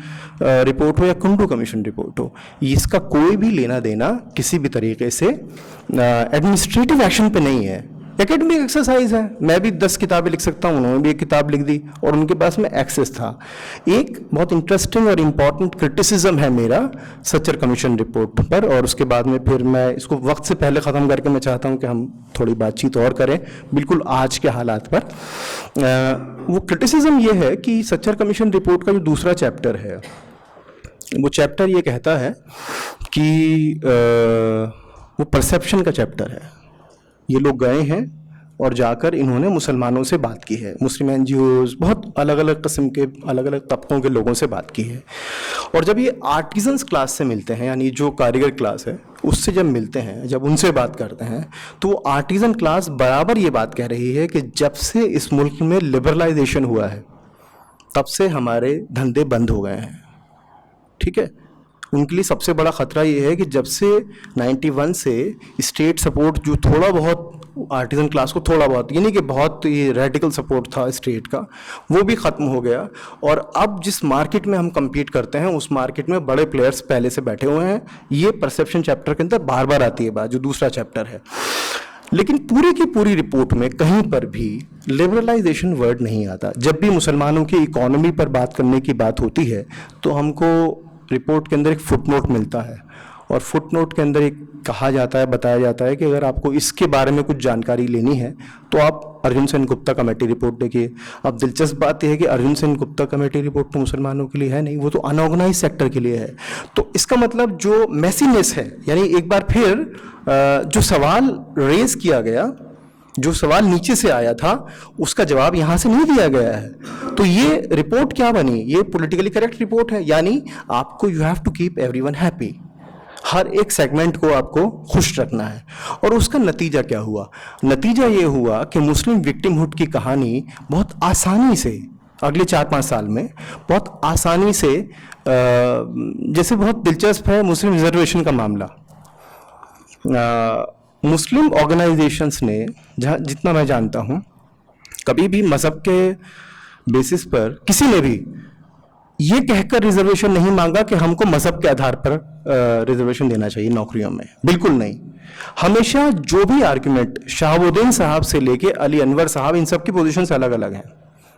रिपोर्ट हो या कुंडू कमीशन रिपोर्ट हो। इसका कोई भी लेना देना किसी भी तरीके से एडमिनिस्ट्रेटिव एक्शन पे नहीं है, एकेडमिक एक्सरसाइज है। मैं भी 10 किताबें लिख सकता हूँ, उन्होंने भी एक किताब लिख दी और उनके पास में एक्सेस था। एक बहुत इंटरेस्टिंग और इम्पॉर्टेंट क्रिटिसिज्म है मेरा सच्चर कमीशन रिपोर्ट पर, और उसके बाद में फिर मैं इसको वक्त से पहले ख़त्म करके मैं चाहता हूँ कि हम थोड़ी बातचीत और करें बिल्कुल आज के हालात पर। वो क्रिटिसिज्म ये है कि सच्चर कमीशन रिपोर्ट का जो दूसरा चैप्टर है, वो चैप्टर ये कहता है कि वो परसेप्शन का चैप्टर है। ये लोग गए हैं और जाकर इन्होंने मुसलमानों से बात की है, मुस्लिम NGOs, बहुत अलग अलग किस्म के, अलग अलग तबकों के लोगों से बात की है। और जब ये आर्टिजन्स क्लास से मिलते हैं, यानी जो कारीगर क्लास है उससे जब मिलते हैं, जब उनसे बात करते हैं, तो वो आर्टिजन क्लास बराबर ये बात कह रही है कि जब से इस मुल्क में लिबरलाइजेशन हुआ है तब से हमारे धंधे बंद हो गए हैं। ठीक है, उनके लिए सबसे बड़ा ख़तरा ये है कि जब से 91 से स्टेट सपोर्ट जो थोड़ा बहुत आर्टिजन क्लास को थोड़ा बहुत, यानी कि बहुत ये रेडिकल सपोर्ट था स्टेट का, वो भी ख़त्म हो गया। और अब जिस मार्केट में हम compete करते हैं उस मार्केट में बड़े प्लेयर्स पहले से बैठे हुए हैं। ये परसेप्शन चैप्टर के अंदर बार बार आती है बात, जो दूसरा चैप्टर है। लेकिन पूरी की पूरी रिपोर्ट में कहीं पर भी लिबरलाइजेशन वर्ड नहीं आता। जब भी मुसलमानों की इकोनॉमी पर बात करने की बात होती है तो हमको रिपोर्ट के अंदर एक फुटनोट मिलता है, और फुटनोट के अंदर एक कहा जाता है, बताया जाता है कि अगर आपको इसके बारे में कुछ जानकारी लेनी है तो आप अर्जुन सेन गुप्ता कमेटी रिपोर्ट देखिए। अब दिलचस्प बात यह है कि अर्जुन सेन गुप्ता कमेटी रिपोर्ट तो मुसलमानों के लिए है नहीं, वो तो अनऑर्गेनाइज सेक्टर के लिए है। तो इसका मतलब जो मैसीनेस है, यानी एक बार फिर जो सवाल रेज किया गया, जो सवाल नीचे से आया था, उसका जवाब यहाँ से नहीं दिया गया है। तो ये रिपोर्ट क्या बनी? ये पॉलिटिकली करेक्ट रिपोर्ट है, यानी आपको you have to keep everyone happy, हर एक सेगमेंट को आपको खुश रखना है। और उसका नतीजा क्या हुआ? नतीजा ये हुआ कि मुस्लिम विक्टिमहुड की कहानी बहुत आसानी से अगले 4-5 साल में बहुत आसानी से, जैसे बहुत दिलचस्प है मुस्लिम रिजर्वेशन का मामला। मुस्लिम ऑर्गेनाइजेशंस ने, जहाँ जितना मैं जानता हूँ, कभी भी मज़हब के बेसिस पर किसी ने भी ये कहकर रिजर्वेशन नहीं मांगा कि हमको मज़हब के आधार पर रिजर्वेशन देना चाहिए नौकरियों में, बिल्कुल नहीं। हमेशा जो भी आर्ग्यूमेंट शहाबुद्दीन साहब से लेके अली अनवर साहब, इन सब की पोजीशन से अलग अलग हैं,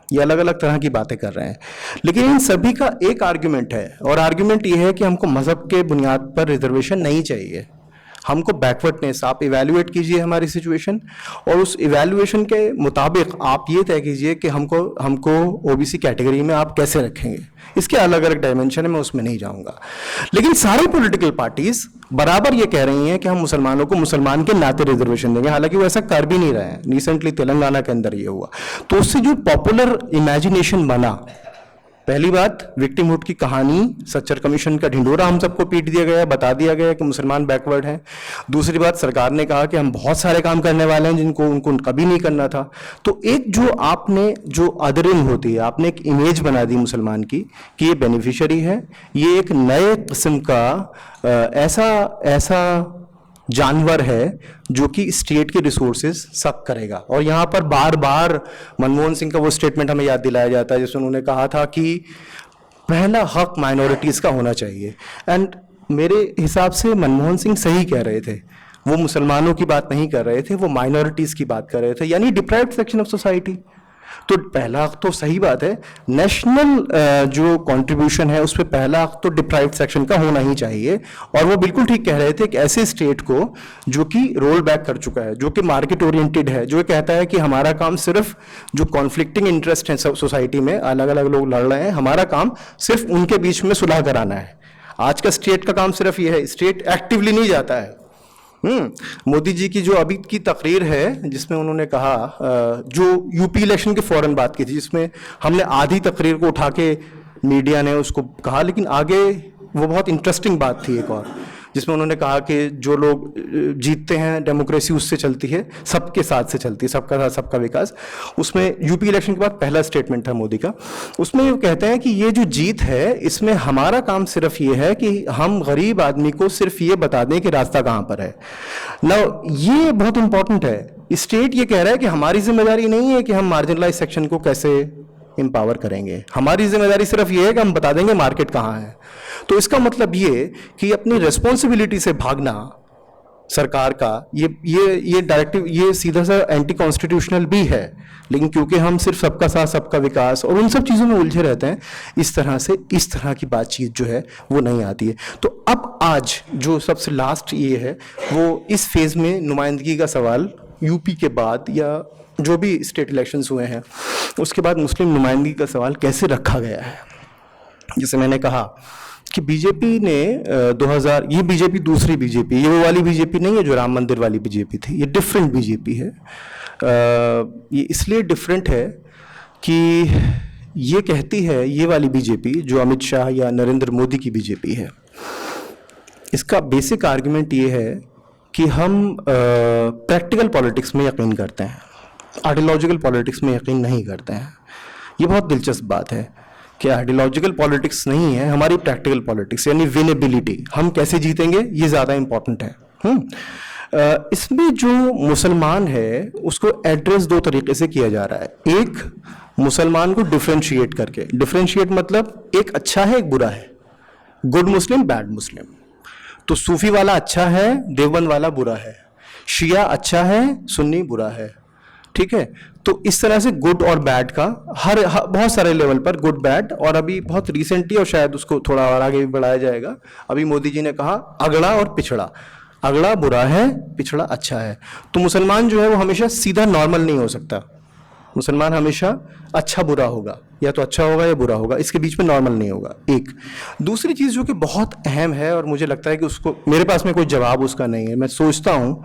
ये अलग अलग तरह की बातें कर रहे हैं, लेकिन इन सभी का एक आर्ग्यूमेंट है, और आर्ग्यूमेंट ये है कि हमको मज़हब के बुनियाद पर रिजर्वेशन नहीं चाहिए, हमको बैकवर्डनेस। आप इवैल्यूएट कीजिए हमारी सिचुएशन, और उस इवैल्यूएशन के मुताबिक आप ये तय कीजिए कि हमको ओबीसी कैटेगरी में आप कैसे रखेंगे। इसके अलग अलग डायमेंशन है, मैं उसमें नहीं जाऊंगा। लेकिन सारी पॉलिटिकल पार्टीज बराबर ये कह रही हैं कि हम मुसलमानों को मुसलमान के नाते रिजर्वेशन देंगे, हालांकि वो ऐसा कर भी नहीं रहे हैं। रिसेंटली तेलंगाना के अंदर ये हुआ, तो उससे जो पॉपुलर इमेजिनेशन बना, पहली बात विक्टिमहुड की कहानी, सच्चर कमीशन का ढिंडोरा हम सबको पीट दिया गया, बता दिया गया कि मुसलमान बैकवर्ड हैं। दूसरी बात, सरकार ने कहा कि हम बहुत सारे काम करने वाले हैं जिनको उनको कभी नहीं करना था। तो एक जो आपने जो अदरिंग होती है, आपने एक इमेज बना दी मुसलमान की कि ये बेनिफिशियरी है, ये एक नए किस्म का ऐसा जानवर है जो कि स्टेट के रिसोर्सेज सक करेगा। और यहाँ पर बार बार मनमोहन सिंह का वो स्टेटमेंट हमें याद दिलाया जाता है जिसमें उन्होंने कहा था कि पहला हक माइनॉरिटीज़ का होना चाहिए। एंड मेरे हिसाब से मनमोहन सिंह सही कह रहे थे, वो मुसलमानों की बात नहीं कर रहे थे, वो माइनॉरिटीज़ की बात कर रहे थे, यानी डिप्राइव्ड सेक्शन ऑफ सोसाइटी। तो पहला हक तो सही बात है, नेशनल जो कंट्रीब्यूशन है उस पर पहला हक तो डिप्राइव्ड सेक्शन का होना ही चाहिए। और वो बिल्कुल ठीक कह रहे थे कि ऐसे स्टेट को जो कि रोल बैक कर चुका है, जो कि मार्केट ओरिएंटेड है, जो कहता है कि हमारा काम सिर्फ जो कॉन्फ्लिक्टिंग इंटरेस्ट है सोसाइटी में, अलग अलग लोग लड़ रहे हैं, हमारा काम सिर्फ उनके बीच में सुलह कराना है। आज का स्टेट का काम सिर्फ ये है, स्टेट एक्टिवली नहीं जाता है। मोदी जी की जो अभी की तकरीर है जिसमें उन्होंने कहा, जो यूपी इलेक्शन के फौरन बात की थी, जिसमें हमने आधी तकरीर को उठा के मीडिया ने उसको कहा, लेकिन आगे वो बहुत इंटरेस्टिंग बात थी एक और, जिसमें उन्होंने कहा कि जो लोग जीतते हैं डेमोक्रेसी उससे चलती है, सबके साथ से चलती है, सबका साथ सबका विकास। उसमें यूपी इलेक्शन के बाद पहला स्टेटमेंट था मोदी का, उसमें वो कहते हैं कि ये जो जीत है इसमें हमारा काम सिर्फ ये है कि हम गरीब आदमी को सिर्फ ये बता दें कि रास्ता कहाँ पर है ना। ये बहुत इंपॉर्टेंट है। स्टेट ये कह रहा है कि हमारी जिम्मेदारी नहीं है कि हम मार्जिनलाइज सेक्शन को कैसे एम्पावर करेंगे, हमारी जिम्मेदारी सिर्फ ये है कि हम बता देंगे मार्केट कहाँ है। तो इसका मतलब ये कि अपनी रिस्पॉन्सिबिलिटी से भागना सरकार का, ये डायरेक्टिव, ये सीधा सा एंटी कॉन्स्टिट्यूशनल भी है, लेकिन क्योंकि हम सिर्फ सबका साथ सबका विकास और उन सब चीज़ों में उलझे रहते हैं, इस तरह की बातचीत जो है वो नहीं आती है। तो अब आज जो सबसे लास्ट ये है, वो इस फेज में नुमाइंदगी का सवाल यूपी के बाद या जो भी स्टेट इलेक्शंस हुए हैं उसके बाद मुस्लिम नुमाइंदगी का सवाल कैसे रखा गया है। जैसे मैंने कहा कि बीजेपी ने 2000, ये बीजेपी दूसरी बीजेपी, ये वो वाली बीजेपी नहीं है जो राम मंदिर वाली बीजेपी थी, ये डिफरेंट बीजेपी है। ये इसलिए डिफरेंट है कि ये कहती है, ये वाली बीजेपी जो अमित शाह या नरेंद्र मोदी की बीजेपी है, इसका बेसिक आर्गुमेंट ये है कि हम प्रैक्टिकल पॉलिटिक्स में यकीन करते हैं, आइडियोलॉजिकल पॉलिटिक्स में यकीन नहीं करते हैं। ये बहुत दिलचस्प बात है कि आइडियोलॉजिकल पॉलिटिक्स नहीं है हमारी, प्रैक्टिकल पॉलिटिक्स यानी विनेबिलिटी, हम कैसे जीतेंगे ये ज़्यादा इंपॉर्टेंट है। इसमें जो मुसलमान है उसको एड्रेस दो तरीके से किया जा रहा है। एक, मुसलमान को डिफरेंशिएट करके, डिफरेंशिएट मतलब एक अच्छा है एक बुरा है, गुड मुस्लिम बैड मुस्लिम। तो सूफी वाला अच्छा है, देवबंद वाला बुरा है, शिया अच्छा है, सुन्नी बुरा है, ठीक है। तो इस तरह से गुड और बैड का हर बहुत सारे लेवल पर गुड बैड, और अभी बहुत रिसेंटली और शायद उसको थोड़ा और आगे भी बढ़ाया जाएगा, अभी मोदी जी ने कहा अगड़ा और पिछड़ा, अगड़ा बुरा है पिछड़ा अच्छा है। तो मुसलमान जो है वो हमेशा सीधा नॉर्मल नहीं हो सकता, मुसलमान हमेशा अच्छा बुरा होगा, या तो अच्छा होगा या बुरा होगा, इसके बीच में नॉर्मल नहीं होगा। एक दूसरी चीज़ जो कि बहुत अहम है और मुझे लगता है कि उसको, मेरे पास में कोई जवाब उसका नहीं है, मैं सोचता हूँ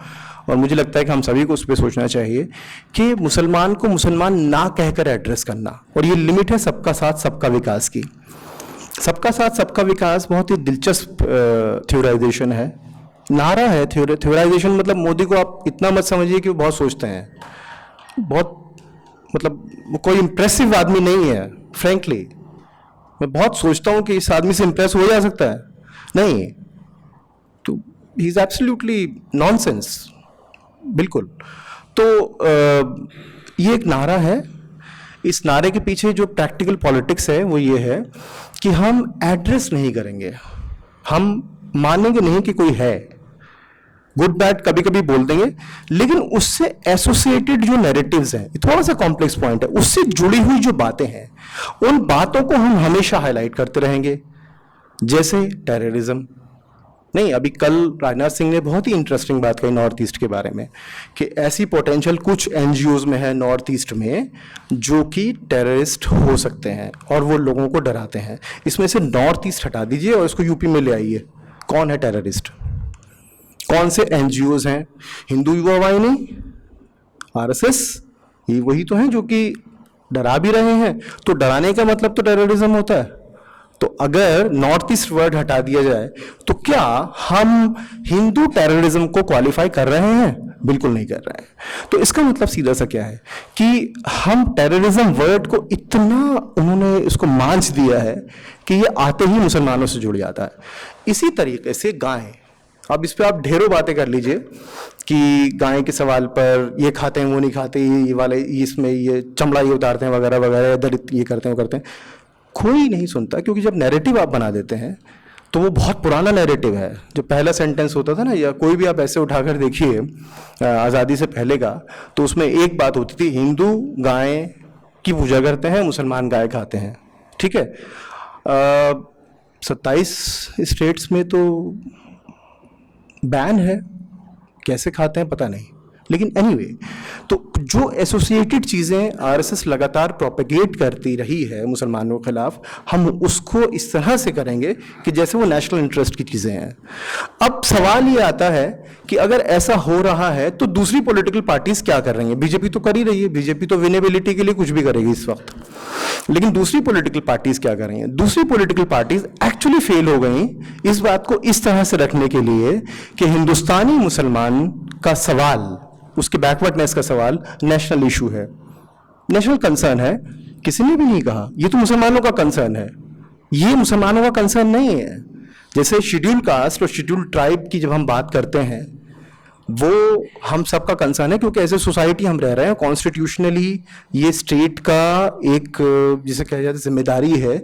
और मुझे लगता है कि हम सभी को उस पर सोचना चाहिए कि मुसलमान को मुसलमान ना कहकर एड्रेस करना, और ये लिमिट है सबका साथ सबका विकास की। सबका साथ सबका विकास बहुत ही दिलचस्प थ्योराइजेशन है, नारा है। थ्योराइजेशन मतलब मोदी को आप इतना मत समझिए कि वो बहुत सोचते हैं, बहुत मतलब कोई इम्प्रेसिव आदमी नहीं है। फ्रैंकली मैं बहुत सोचता हूँ कि इस आदमी से इम्प्रेस हो जा सकता है, नहीं, तो ही इज एब्सोल्युटली नॉनसेंस, बिल्कुल। तो ये एक नारा है, इस नारे के पीछे जो प्रैक्टिकल पॉलिटिक्स है वो ये है कि हम एड्रेस नहीं करेंगे, हम मानेंगे नहीं कि कोई है, गुड बैड कभी कभी बोल देंगे, लेकिन उससे एसोसिएटेड जो नैरेटिव्स हैं, थोड़ा सा कॉम्प्लेक्स पॉइंट है, उससे जुड़ी हुई जो बातें हैं उन बातों को हम हमेशा हाईलाइट करते रहेंगे। जैसे टेररिज्म, नहीं, अभी कल राजनाथ सिंह ने बहुत ही इंटरेस्टिंग बात कही नॉर्थ ईस्ट के बारे में कि ऐसी पोटेंशियल कुछ एनजीओज में है नॉर्थ ईस्ट में जो कि टेररिस्ट हो सकते हैं और वो लोगों को डराते हैं। इसमें से नॉर्थ ईस्ट हटा दीजिए और इसको यूपी में ले आइए, कौन है टेररिस्ट, कौन से एनजीओज हैं? हिंदू युवा वाहिनी, आरएसएस, ये वही तो हैं जो कि डरा भी रहे हैं। तो डराने का मतलब तो टेररिज्म होता है। तो अगर नॉर्थ ईस्ट वर्ड हटा दिया जाए तो क्या हम हिंदू टेररिज्म को क्वालिफाई कर रहे हैं? बिल्कुल नहीं कर रहे हैं। तो इसका मतलब सीधा सा क्या है कि हम टेररिज्म वर्ड को इतना उन्होंने इसको मांझ दिया है कि ये आते ही मुसलमानों से जुड़ जाता है। इसी तरीके से गाय, अब इस पे आप ढेरों बातें कर लीजिए कि गाय के सवाल पर ये खाते हैं वो नहीं खाते, ये वाले इसमें ये चमड़ा ये उतारते हैं वगैरह वगैरह, इधर ये करते हैं वो करते हैं, कोई नहीं सुनता। क्योंकि जब नैरेटिव आप बना देते हैं तो वो बहुत पुराना नैरेटिव है। जो पहला सेंटेंस होता था ना, या कोई भी आप ऐसे उठाकर देखिए आज़ादी से पहले का, तो उसमें एक बात होती थी, हिंदू गाय की पूजा करते हैं, मुसलमान गाय खाते हैं, ठीक है। 27 स्टेट्स में तो बैन है, कैसे खाते हैं पता नहीं, लेकिन एनीवे, तो जो एसोसिएटेड चीज़ें आरएसएस लगातार प्रोपेगेट करती रही है मुसलमानों के खिलाफ, हम उसको इस तरह से करेंगे कि जैसे वो नेशनल इंटरेस्ट की चीज़ें हैं। अब सवाल ये आता है कि अगर ऐसा हो रहा है तो दूसरी पॉलिटिकल पार्टीज क्या कर रही हैं? बीजेपी तो कर ही रही है, बीजेपी तो विनेबिलिटी के लिए कुछ भी करेगी इस वक्त, लेकिन दूसरी पॉलिटिकल पार्टीज क्या कर रही हैं? दूसरी पॉलिटिकल पार्टीज एक्चुअली फेल हो गई इस बात को इस तरह से रखने के लिए कि हिंदुस्तानी मुसलमान का सवाल, उसके बैकवर्डनेस का सवाल नेशनल इशू है, नेशनल कंसर्न है। किसी ने भी नहीं कहा ये तो मुसलमानों का कंसर्न है, ये मुसलमानों का कंसर्न नहीं है। जैसे शेड्यूल कास्ट और शेड्यूल ट्राइब की जब हम बात करते हैं, वो हम सबका कंसर्न है, क्योंकि ऐसे सोसाइटी हम रह रहे हैं, कॉन्स्टिट्यूशनली ये स्टेट का एक जिसे कहा जाता है जिम्मेदारी है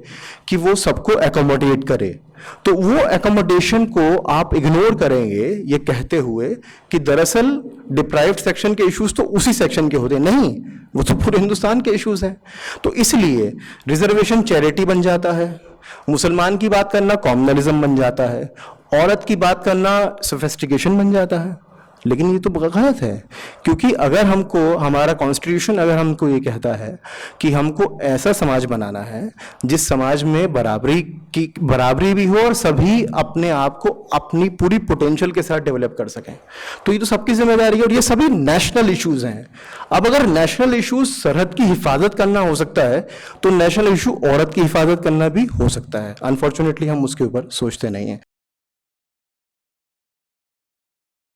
कि वो सबको एकोमोडेट करे। तो वो एकोमोडेशन को आप इग्नोर करेंगे ये कहते हुए कि दरअसल डिप्राइव्ड सेक्शन के इश्यूज तो उसी सेक्शन के होते हैं, नहीं, वो तो पूरे हिंदुस्तान के इश्यूज हैं। तो इसलिए रिजर्वेशन चैरिटी बन जाता है, मुसलमान की बात करना कॉम्युनलिज्म बन जाता है, औरत की बात करना सोफिस्टिकेशन बन जाता है। लेकिन ये तो गलत है, क्योंकि अगर हमको हमारा कॉन्स्टिट्यूशन अगर हमको ये कहता है कि हमको ऐसा समाज बनाना है जिस समाज में बराबरी भी हो और सभी अपने आप को अपनी पूरी पोटेंशियल के साथ डेवलप कर सकें, तो ये तो सबकी जिम्मेदारी है और ये सभी नेशनल इश्यूज हैं। अब अगर नेशनल इश्यूज सरहद की हिफाजत करना हो सकता है तो नेशनल इशू औरत की हिफाजत करना भी हो सकता है। अनफॉर्चुनेटली हम उसके ऊपर सोचते नहीं हैं।